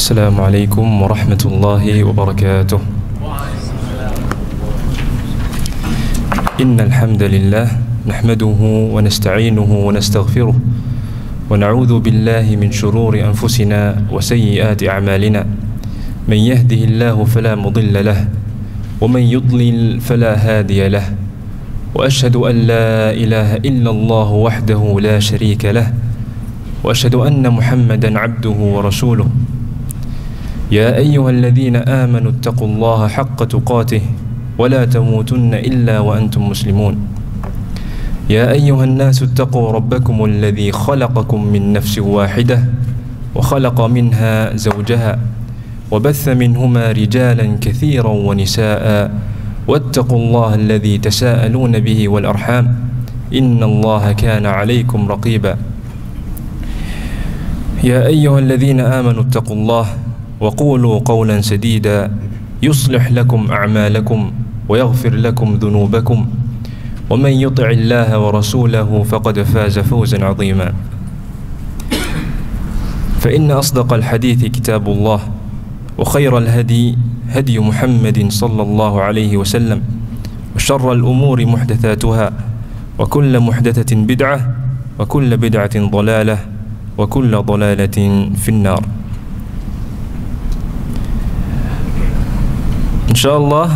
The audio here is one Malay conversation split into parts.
Assalamualaikum warahmatullahi wabarakatuh. Innal hamdalillah nahmaduhu wa nasta'inuhu wa nastaghfiruh wa na'udzu billahi min shururi anfusina wa sayyiati a'malina. Man yahdihillahu fala mudilla lahu wa man yudlil fala hadiya lahu. Wa ashhadu an la ilaha illallah wahdahu la sharika lahu wa ashhadu anna Muhammadan 'abduhu wa rasuluh. يا أيها الذين آمنوا اتقوا الله حق تقاته ولا تموتن إلا وأنتم مسلمون. يا أيها الناس اتقوا ربكم الذي خلقكم من نفس واحدة وخلق منها زوجها وبث منهما رجالا كثيرا ونساء واتقوا الله الذي تساءلون به والأرحام إن الله كان عليكم رقيبا. يا أيها الذين آمنوا اتقوا الله وقولوا قولا سديدا يصلح لكم أعمالكم ويغفر لكم ذنوبكم ومن يطع الله ورسوله فقد فاز فوزا عظيما. فإن أصدق الحديث كتاب الله وخير الهدي هدي محمد صلى الله عليه وسلم وشر الأمور محدثاتها وكل محدثة بدعة وكل بدعة ضلالة وكل ضلالة في النار. InsyaAllah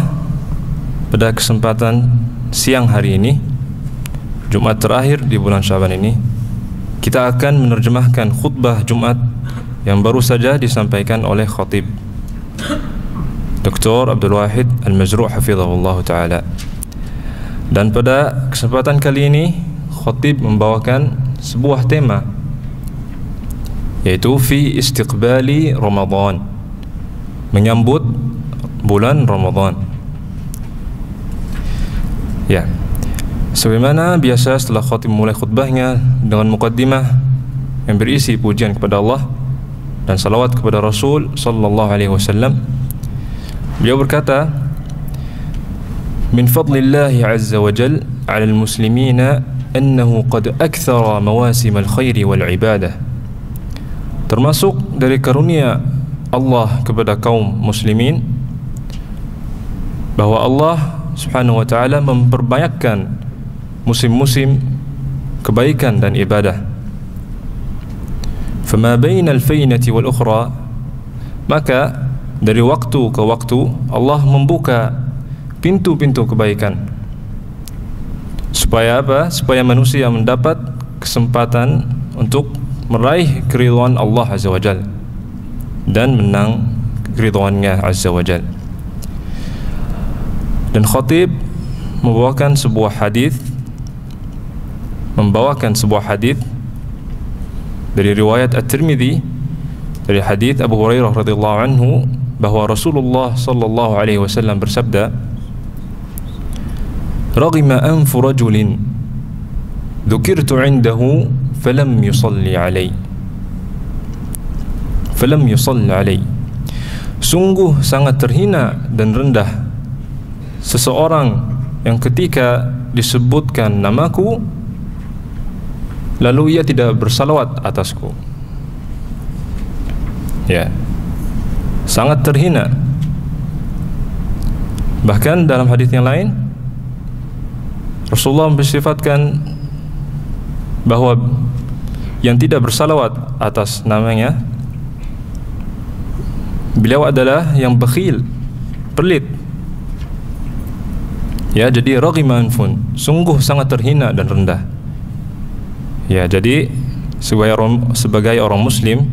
pada kesempatan siang hari ini, Jumat terakhir di bulan Syaban ini, kita akan menerjemahkan khutbah Jumat yang baru saja disampaikan oleh khatib Dr. Abdul Wahid Al-Majru' hafizahullah ta'ala. Dan pada kesempatan kali ini khatib membawakan sebuah tema, yaitu fi istiqbali Ramadan, menyambut bulan Ramadan. Ya, sebagaimana biasa setelah khatib mulai khutbahnya dengan muqaddimah yang berisi pujian kepada Allah dan salawat kepada Rasul sallallahu alaihi wasallam, beliau berkata, min fadlillahi azza wa jal 'ala al-muslimina annahu qad akthara mawasim al-khair wal ibadah. Termasuk dari karunia Allah kepada kaum muslimin bahwa Allah Subhanahu wa ta'ala memperbanyakkan musim-musim kebaikan dan ibadah. Fama bainal fainati wal ukhra, maka dari waktu ke waktu Allah membuka pintu-pintu kebaikan. Supaya apa? Supaya manusia mendapat kesempatan untuk meraih keridhaan Allah Azza wa Jalla dan menang keridhaannya Azza wa Jalla. Dan khatib membawakan sebuah hadis dari riwayat At-Tirmidzi dari hadis Abu Hurairah radhiyallahu anhu bahwa Rasulullah sallallahu alaihi wasallam bersabda, "Raghima anfu rajulin dzukirtu 'indahu falam yusalli 'alai." Sungguh sangat terhina dan rendah seseorang yang ketika disebutkan namaku lalu ia tidak bersalawat atasku. Ya, sangat terhina. Bahkan dalam hadis yang lain Rasulullah mensifatkan bahwa yang tidak bersalawat atas namanya, beliau adalah yang bakhil, pelit. Ya, jadi raghima anfun, sungguh sangat terhina dan rendah. Ya, jadi sebagai orang muslim,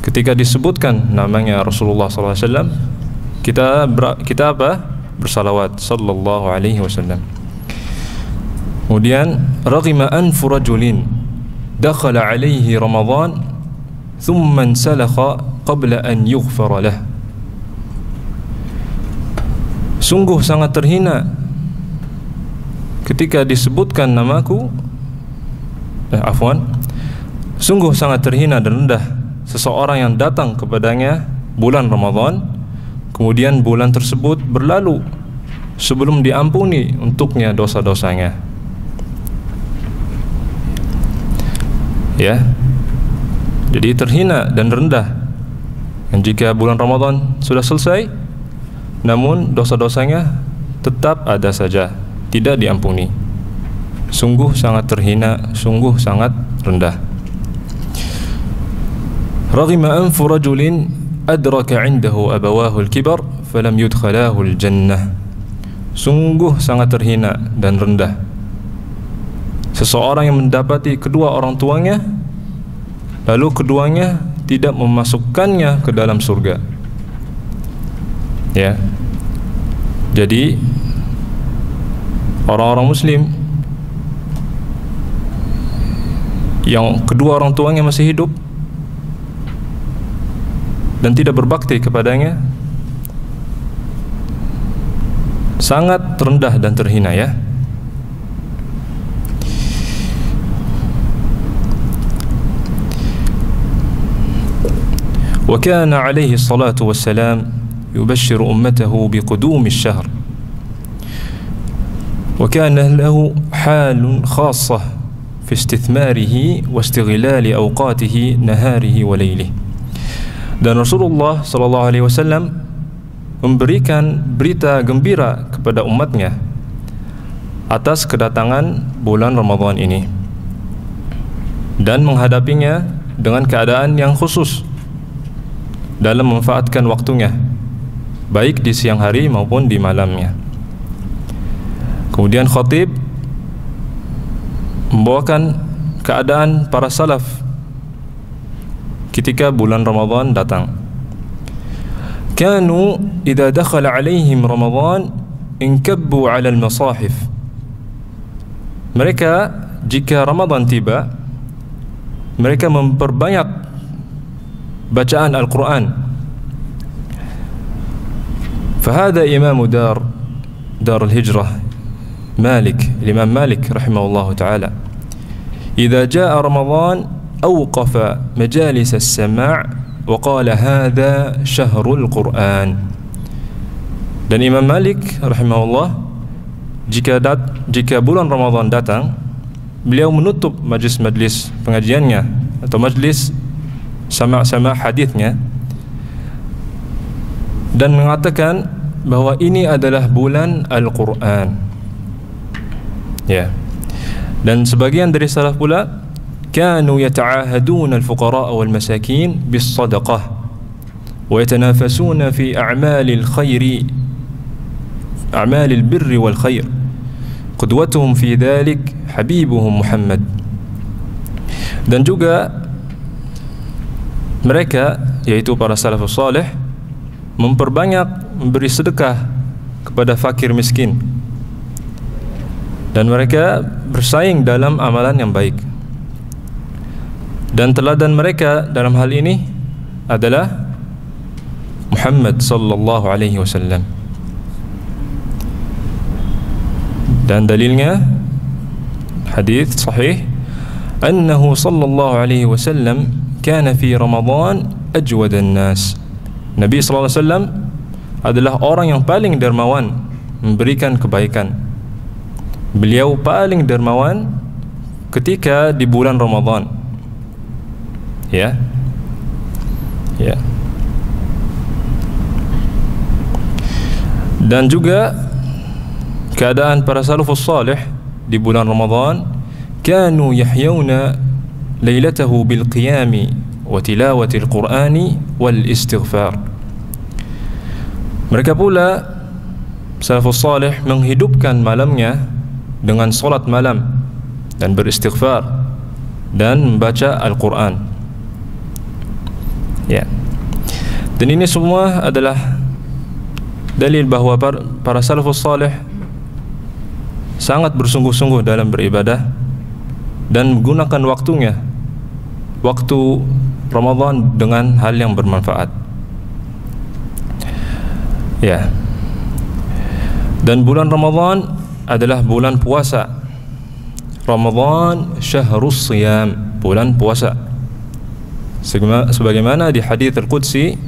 ketika disebutkan namanya Rasulullah sallallahu alaihi wasallam, kita apa? Bersalawat sallallahu alaihi wasallam. Kemudian raghima anfu rajulin dakhala alaihi Ramadan thumma insalakha qabla an yughfara lahu. Sungguh sangat terhina ketika disebutkan namaku, sungguh sangat terhina dan rendah seseorang yang datang kepadanya bulan Ramadan, kemudian bulan tersebut berlalu sebelum diampuni untuknya dosa-dosanya. Ya, jadi terhina dan rendah Dan jika bulan Ramadan sudah selesai, namun dosa-dosanya tetap ada saja, tidak diampuni. Sungguh sangat terhina, sungguh sangat rendah. Raghima anfu rajulin adraka 'indahu abawahu al-kibar falam yudkhalahu al-jannah. Sungguh sangat terhina dan rendah seseorang yang mendapati kedua orang tuanya, lalu keduanya tidak memasukkannya ke dalam surga. Ya. Jadi orang-orang muslim yang kedua orang tuanya masih hidup dan tidak berbakti kepadanya sangat rendah dan terhina, ya. وكان عليه الصلاة والسلام يبشر أمته بقدوم الشهر وكان له حال خاصة في استثماره واستغلال أوقاته نهاره وليله. Dan Rasulullah sallallahu alaihi wasallam memberikan berita gembira kepada umatnya atas kedatangan bulan Ramadan ini dan menghadapinya dengan keadaan yang khusus dalam memanfaatkan waktunya, baik di siang hari maupun di malamnya. Kemudian khatib membawakan keadaan para salaf ketika bulan Ramadan datang. Kanu idza dakhala alaihim Ramadan inkabbu 'ala al-masahif. Mereka jika Ramadan tiba, mereka memperbanyak bacaan Al-Quran. Fahada imamu dar al-hijrah Malik, Imam Malik rahimahullah ta'ala, idza jaa Ramadan awqafa majalis as-sama' wa qala hadha syahrul Quran. Dan Imam Malik rahimahullah jika bulan Ramadan datang, beliau menutup majlis-majlis pengajiannya atau majlis sama-sama hadisnya dan mengatakan bahwa ini adalah bulan Al-Quran, ya. Dan sebagian dari salaf pula kanu yata'ahaduna al-fuqara wal masakin bis sadaqah wa yatanafasuna fi a'malil khairi a'malil birri wal khair qudwatuhum fi dhalik habibuhum Muhammad. Dan juga mereka, yaitu para salafus salih, memperbanyak memberi sedekah kepada fakir miskin, dan mereka bersaing dalam amalan yang baik. Dan teladan mereka dalam hal ini adalah Muhammad sallallahu alaihi wasallam. Dan dalilnya hadis sahih annahu sallallahu alaihi wasallam kana fi Ramadan ajwadan nas. Nabi sallallahu alaihi wasallam adalah orang yang paling dermawan memberikan kebaikan. Beliau paling dermawan ketika di bulan Ramadan. Ya. Ya. Dan juga keadaan para salafus salih di bulan Ramadan, kanu yahyuna lailatahu bil qiyami wa tilawati al-Qur'ani wal istighfar. Mereka pula salafus salih menghidupkan malamnya dengan solat malam dan beristighfar dan membaca Al-Quran, ya. Dan ini semua adalah dalil bahawa para salafus salih sangat bersungguh-sungguh dalam beribadah dan menggunakan waktunya, waktu Ramadan, dengan hal yang bermanfaat, ya. Dan bulan Ramadan adalah bulan puasa. Ramadan syahrus siyam, bulan puasa. Sebagaimana di hadits Al-Qudsi,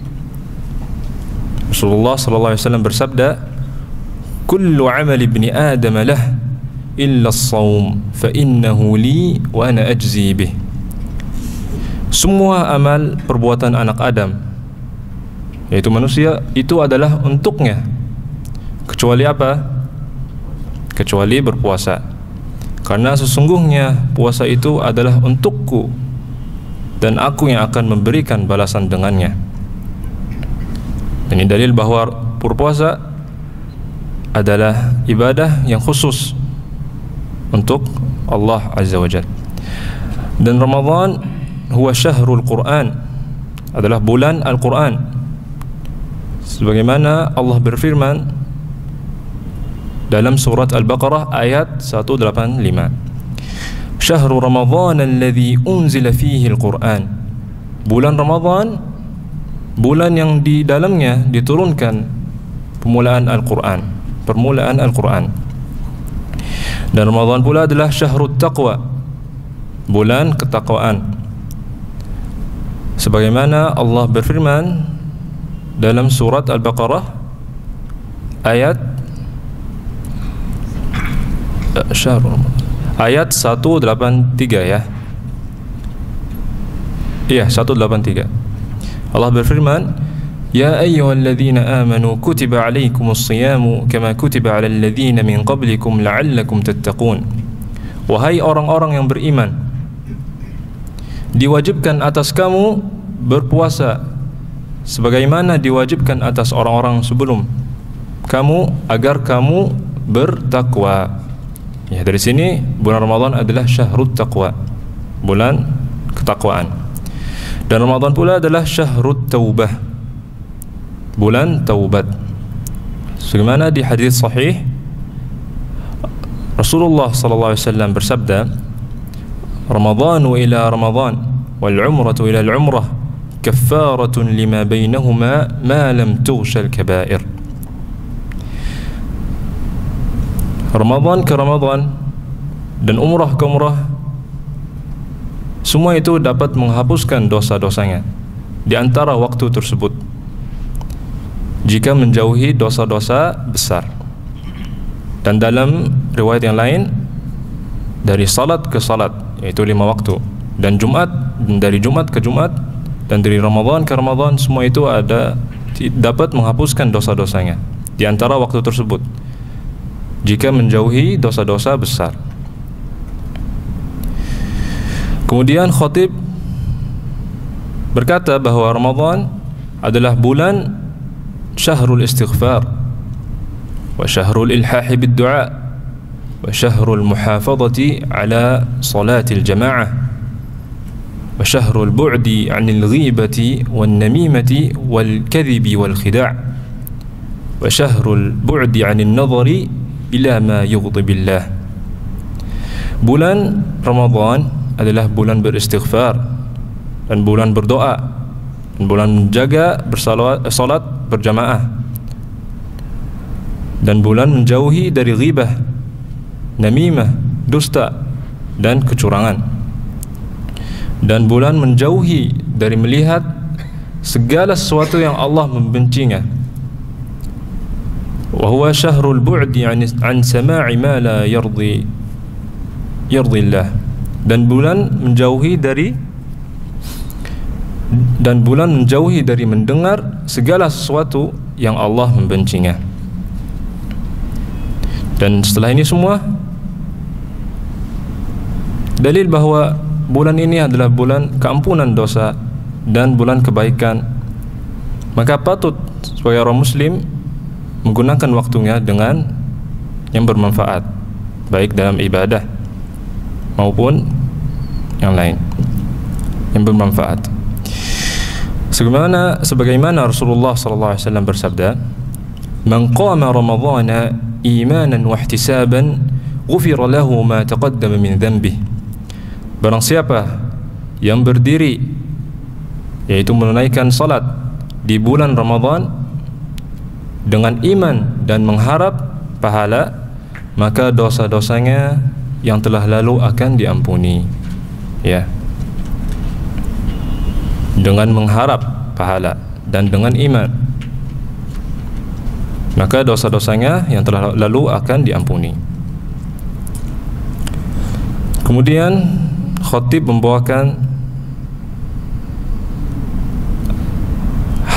Rasulullah sallallahu alaihi wasallam bersabda, "Kullu 'amali ibni Adam lah illa as-shaum fa innahu li wa ana ajzi bih." Semua amal perbuatan anak Adam yaitu manusia, itu adalah untuknya, kecuali apa? Kecuali berpuasa. Karena sesungguhnya puasa itu adalah untukku, dan aku yang akan memberikan balasan dengannya. Ini dalil bahwa berpuasa adalah ibadah yang khusus untuk Allah Azza wa Jalla. Dan Ramadan huwa syahrul Quran, adalah bulan Al-Quran, sebagaimana Allah berfirman dalam surat Al-Baqarah ayat 185, Syahrul Ramadhan alladhi unzila fihi Al-Quran. Bulan Ramadan, bulan yang di dalamnya diturunkan permulaan Al-Quran. Dan Ramadan pula adalah Syahrul Taqwa, bulan ketakwaan, sebagaimana Allah berfirman dalam surat Al-Baqarah ayat 183 ya. Iya, 183. Allah berfirman, Ya ayyuhalladzina amanu kutiba alaikumus siyamu kama kutiba alal ladzina min qablikum la'allakum tattaqun. Wahai orang-orang yang beriman, diwajibkan atas kamu berpuasa sebagaimana diwajibkan atas orang-orang sebelum kamu agar kamu bertakwa. Ya, dari sini bulan Ramadan adalah syahrut taqwa, bulan ketakwaan. Dan Ramadan pula adalah syahrut taubah, bulan taubat. Sebagaimana di hadis sahih Rasulullah sallallahu alaihi wasallam bersabda, Ramadhanu ila Ramadhan wal umratu ila al umrah kaffaratun lima bainahuma ma lam tughsha al kaba'ir. Ramadan ke Ramadan dan umrah ke umrah, semua itu dapat menghapuskan dosa-dosanya di antara waktu tersebut jika menjauhi dosa-dosa besar. Dan dalam riwayat yang lain, dari salat ke salat, yaitu 5 waktu, dan Jumat, dari Jumat ke Jumat, dan dari Ramadan ke Ramadan, semua itu dapat menghapuskan dosa-dosanya di antara waktu tersebut jika menjauhi dosa-dosa besar. Kemudian khatib berkata bahwa Ramadan adalah bulan syahrul istighfar wa syahrul ilhahi bid-du'a wa syahrul muhafadhati ala salatil jama'ah wa syahrul bu'di 'anil ghibati wan namimati wal kadhibi wal khida' wa syahrul bu'di 'anil nadhari ila ma yughdibillah. Bulan Ramadan adalah bulan beristighfar dan bulan berdoa dan bulan menjaga salat berjamaah dan bulan menjauhi dari ghibah, namimah, dusta dan kecurangan, dan bulan menjauhi dari melihat segala sesuatu yang Allah membencinya. Wa huwa syahrul bu'di an sama'i ma la yardi Allah. Dan bulan menjauhi dari mendengar segala sesuatu yang Allah membencinya. Dan setelah ini semua dalil bahwa bulan ini adalah bulan keampunan dosa dan bulan kebaikan, maka patut sebagai orang muslim menggunakan waktunya dengan yang bermanfaat, baik dalam ibadah maupun yang lain yang bermanfaat. Sebagaimana Rasulullah sallallahu alaihi wasallam bersabda, "Man qama ramadhana imanan wa ihtisaban, ghufira lahu ma taqaddama min dhanbihi." Barang siapa yang berdiri, yaitu menunaikan salat di bulan Ramadan dengan iman dan mengharap pahala, maka dosa-dosanya yang telah lalu akan diampuni. Ya, dengan mengharap pahala dan dengan iman, maka dosa-dosanya yang telah lalu akan diampuni. Kemudian khatib membawakan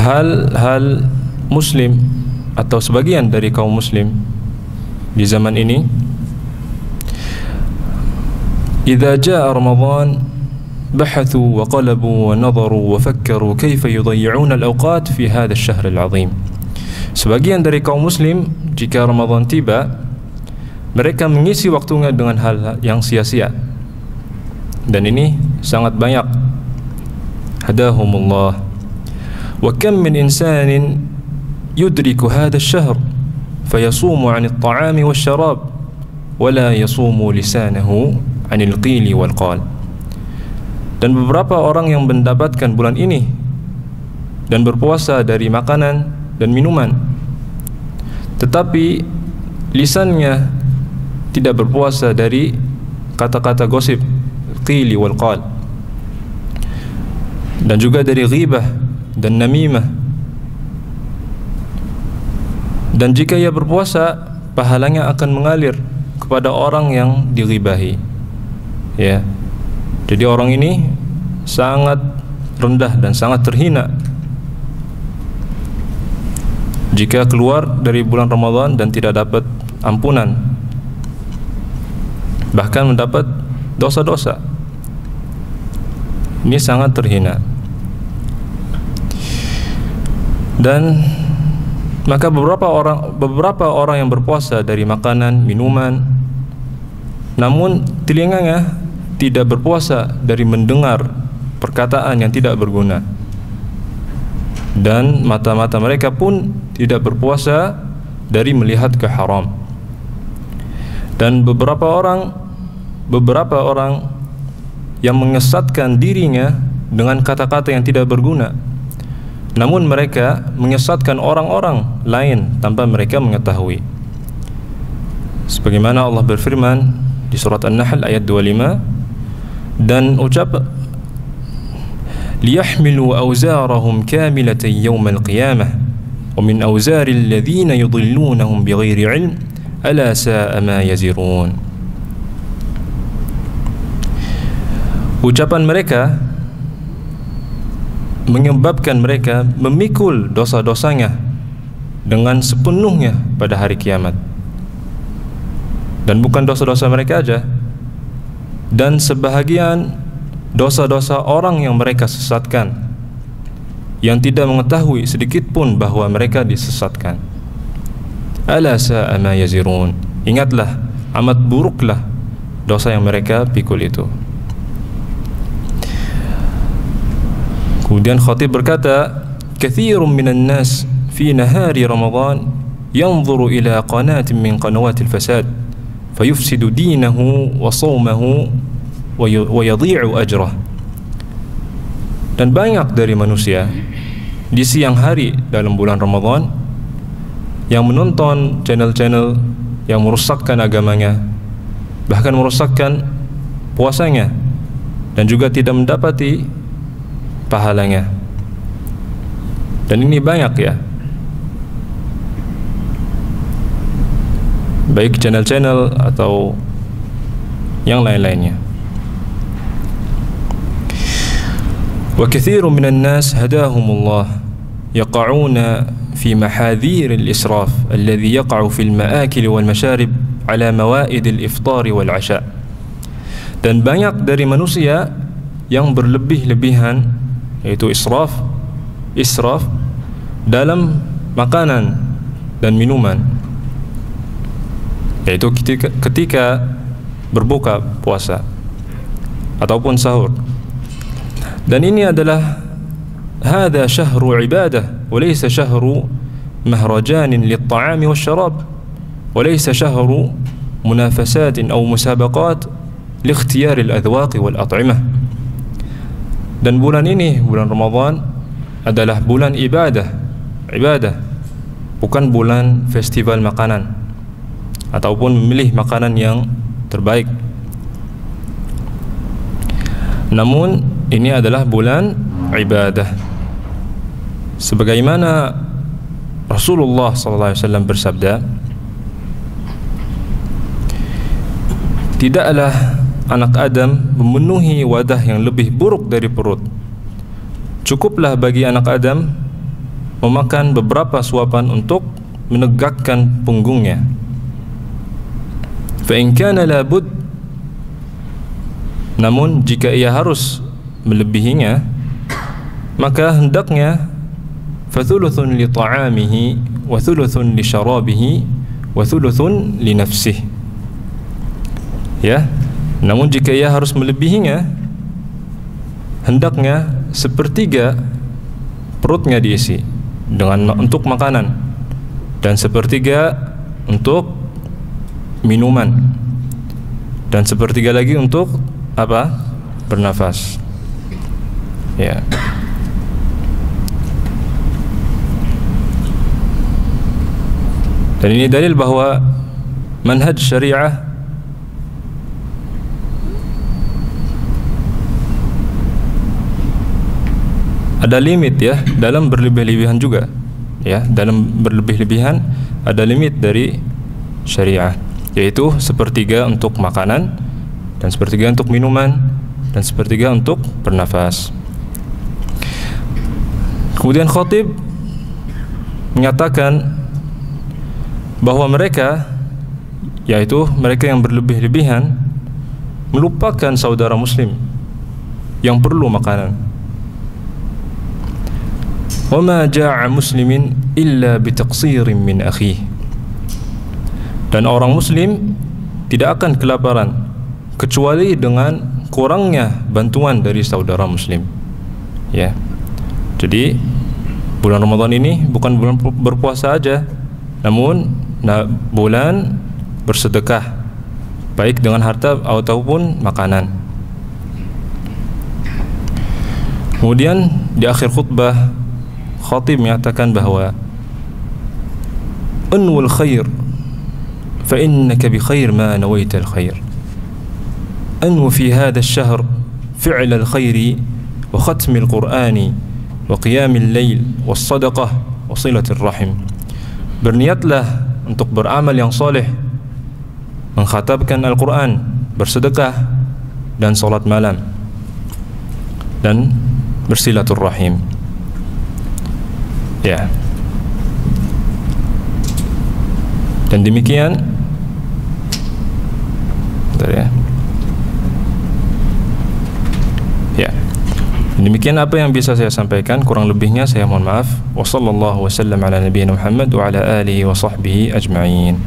hal muslim atau sebagian dari kaum muslim di zaman ini, idza jaa Ramadan bahathu wa qalabu wa nadharu wa fakkaru kaifa yudayyi'una al-awqat fi hadha ash-shahr al-'azim. Sebagian dari kaum muslim jika Ramadan tiba, mereka mengisi waktunya dengan hal yang sia-sia, dan ini sangat banyak. Hadahumullah. Wa kam min insanin yudriku hadha ash-shahr fayasumu 'an at-ta'ami wash-sharab wa la yasumu lisanahu 'an al-qili wal-qal. Dan beberapa orang yang mendapatkan bulan ini dan berpuasa dari makanan dan minuman, tetapi lisannya tidak berpuasa dari kata-kata gosip, qili wal qal, dan juga dari ghibah dan namimah. Dan jika ia berpuasa, pahalanya akan mengalir kepada orang yang dighibahi, ya. Jadi orang ini sangat rendah dan sangat terhina jika keluar dari bulan Ramadan dan tidak dapat ampunan, bahkan mendapat dosa-dosa. Ini sangat terhina. Dan maka beberapa orang yang berpuasa dari makanan, minuman, namun telinganya tidak berpuasa dari mendengar perkataan yang tidak berguna, dan mata-mata mereka pun tidak berpuasa dari melihat ke haram. Dan beberapa orang yang menyesatkan dirinya dengan kata-kata yang tidak berguna, namun mereka menyesatkan orang-orang lain tanpa mereka mengetahui. Sebagaimana Allah berfirman di surat An-Nahl ayat 25, dan ucap liyahmilu awzarahum kamilatan yawmal qiyamah wa min awzaril ladzina yudhillunahum bighairi ilm ala sa'a ma yazirun. Ucapan mereka menyebabkan mereka memikul dosa-dosanya dengan sepenuhnya pada hari kiamat. Dan bukan dosa-dosa mereka aja, dan sebahagian dosa-dosa orang yang mereka sesatkan, yang tidak mengetahui sedikit pun bahwa mereka disesatkan. Ala sa'a ma yazirun. Ingatlah, amat buruklah dosa yang mereka pikul itu. Kemudian khatib berkata, katsirun minan nas fi nahari Ramadan yanzuru ila qanatin min qanawatil fasad fayufsidu dinahu wa sawmahu wa yadhi'u ajrah. Dan banyak dari manusia di siang hari dalam bulan Ramadan yang menonton channel-channel yang merusakkan agamanya, bahkan merusakkan puasanya, dan juga tidak mendapati pahalanya. Dan ini banyak, ya, baik channel-channel atau yang lain-lainnya. Wa katsirun minan nas hadahumullah yaqa'una fi mahadhir al-israf alladhi yaqa'u fil ma'akil wal masharib ala mawa'id al-iftar wal 'asha. Dan banyak dari manusia yang berlebih-lebihan, yaitu israf dalam makanan dan minuman, yaitu ketika berbuka puasa ataupun sahur. Dan ini adalah hadha syahru ibadah wa laysa syahru mahrajanin lit-ta'ami wasyarab wa laysa syahru munafasatin aw musabaqat li ikhtiyari al-adwaq wal at'imah. Dan bulan ini, bulan Ramadan, adalah bulan ibadah, bukan bulan festival makanan ataupun memilih makanan yang terbaik. Namun ini adalah bulan ibadah. Sebagaimana Rasulullah SAW bersabda, tidaklah anak Adam memenuhi wadah yang lebih buruk dari perut. Cukuplah bagi anak Adam memakan beberapa suapan untuk menegakkan punggungnya. Fa in kana la bud, namun jika ia harus melebihinya, maka hendaknya fathuluthun li ta'amihi wa thuluthun li syarabihi wa thuluthun li nafsihi. Ya, namun jika ia harus melebihinya, hendaknya sepertiga perutnya diisi dengan untuk makanan dan sepertiga untuk minuman dan sepertiga lagi untuk apa? Bernafas. Ya. Dan ini dalil bahwa manhaj syariah ada limit ya dalam berlebih-lebihan juga. Ya, dalam berlebih-lebihan ada limit dari syariah, yaitu sepertiga untuk makanan dan sepertiga untuk minuman dan sepertiga untuk bernafas. Kemudian khatib menyatakan bahwa mereka, yaitu mereka yang berlebih-lebihan, melupakan saudara muslim yang perlu makanan. Wa ma ja'a muslimin illa bitaqsirin min akhihi. Dan orang muslim tidak akan kelaparan kecuali dengan kurangnya bantuan dari saudara muslim. Ya. Jadi bulan Ramadan ini bukan bulan berpuasa aja, namun bulan bersedekah, baik dengan harta ataupun makanan. Kemudian di akhir khutbah khatib menyatakan bahwa anwul khair fa innaka bi khair ma nawaita al khair. Anwu fi hadha ash-shahr fi'l al khair wa khatm al qur'ani wa qiyam al layl was sadaqah wa silat ar rahim. Berniatlah untuk beramal yang soleh, mengkhatamkan Al-Quran, bersedekah dan salat malam dan bersilaturrahim. Ya. Dan demikian ya. Ya. Demikian apa yang bisa saya sampaikan, kurang lebihnya saya mohon maaf. Wassallallahu wasallam ala nabiyyina Muhammad wa ala alihi wa sahbihi ajma'in.